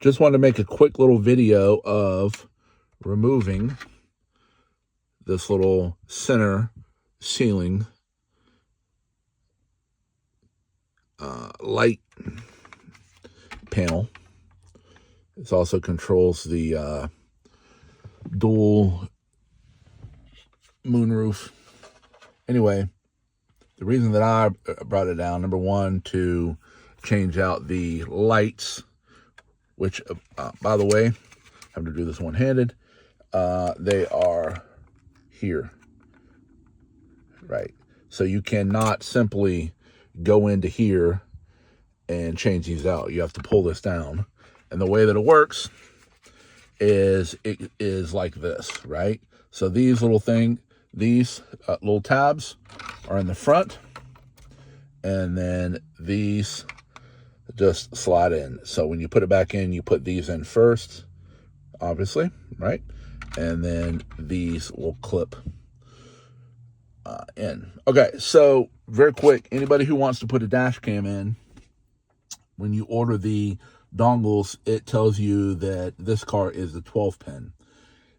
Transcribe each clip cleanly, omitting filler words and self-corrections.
Just wanted to make a quick little video of removing this little center ceiling light panel. This also controls the dual moonroof. Anyway, the reason that I brought it down, number one, to change out the lights, which, by the way, I have to do this one-handed. They are here, right? So you cannot simply go into here and change these out. You have to pull this down. And the way that it works is it is like this, right? So these little little tabs are in the front, and then these just slide in. So when you put it back in, you put these in first, obviously, right? And then these will clip in. Okay, so very quick, anybody who wants to put a dash cam in, when you order the dongles, it tells you that this car is the 12-pin.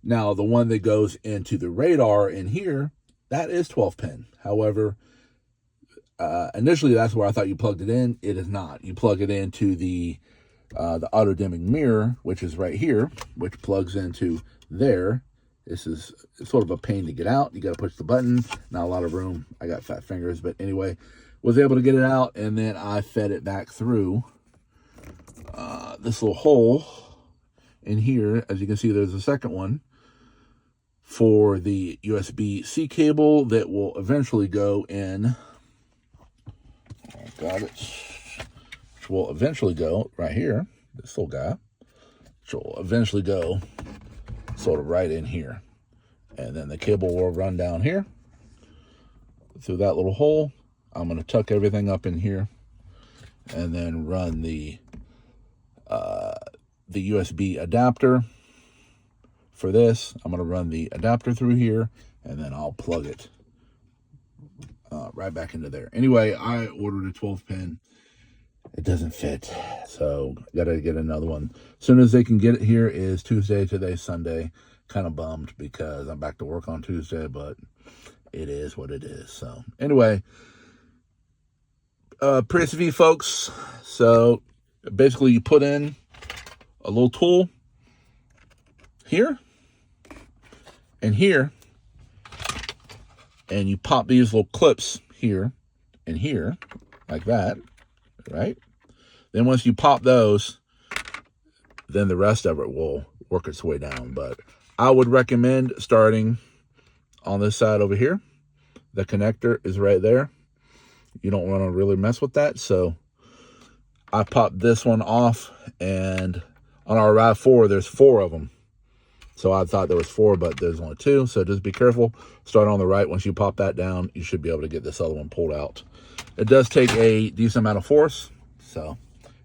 Now, the one that goes into the radar in here, that is 12-pin. However, initially that's where I thought you plugged it in. It is not. You plug it into the auto dimming mirror, which is right here, which plugs into there. This is sort of a pain to get out. You got to push the button. Not a lot of room. I got fat fingers, but anyway, was able to get it out, and then I fed it back through this little hole in here. As you can see, there's a second one for the USB-C cable that will eventually go in. Got it. Which will eventually go right here. This little guy. Which will eventually go sort of right in here. And then the cable will run down here through that little hole. I'm going to tuck everything up in here and then run the USB adapter for this. I'm going to run the adapter through here, and then I'll plug it right back into there. Anyway, I ordered a 12-pin. It doesn't fit, so got to get another one. As soon as they can get it here is Tuesday. Today's Sunday. Kind of bummed because I'm back to work on Tuesday, but it is what it is. So anyway, Prius V, folks. So basically you put in a little tool here and here, and you pop these little clips here and here like that, right? Then once you pop those, then the rest of it will work its way down. But I would recommend starting on this side over here. The connector is right there. You don't want to really mess with that. So I popped this one off, and on our RAV4, there's 4 of them. So I thought there was 4, but there's only 2. So just be careful. Start on the right. Once you pop that down, you should be able to get this other one pulled out. It does take a decent amount of force. So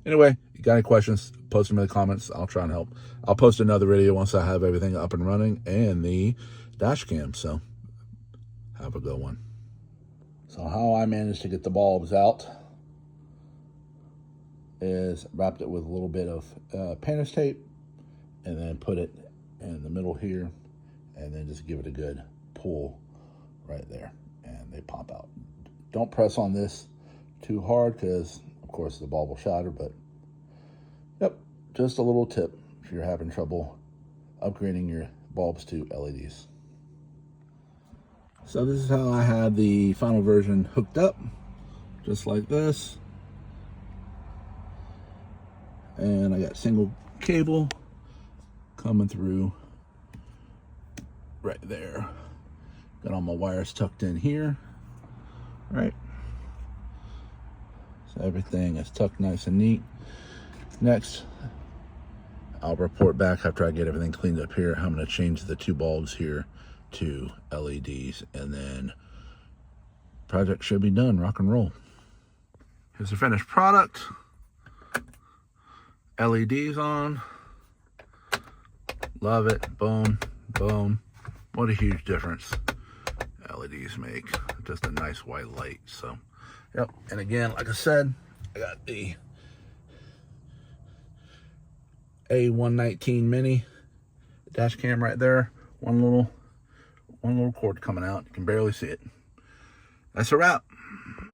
anyway, you got any questions, post them in the comments. I'll try and help. I'll post another video once I have everything up and running and the dash cam. So have a good one. So how I managed to get the bulbs out is wrapped it with a little bit of painter's tape, and then put it in the middle here, and then just give it a good pull right there, and they pop out. Don't press on this too hard because, of course, the bulb will shatter, but yep, just a little tip if you're having trouble upgrading your bulbs to LEDs. So this is how I had the final version hooked up, just like this. And I got single cable coming through right there. Got all my wires tucked in here, right? So everything is tucked nice and neat. Next, I'll report back after I get everything cleaned up here. I'm going to change the 2 bulbs here to LEDs, and then project should be done. Rock and roll. Here's the finished product. LEDs on. Love it. Boom, boom. What a huge difference LEDs make. Just a nice white light. So, yep. And again, like I said, I got the A119 mini. Dash cam right there. One little cord coming out. You can barely see it. That's a wrap.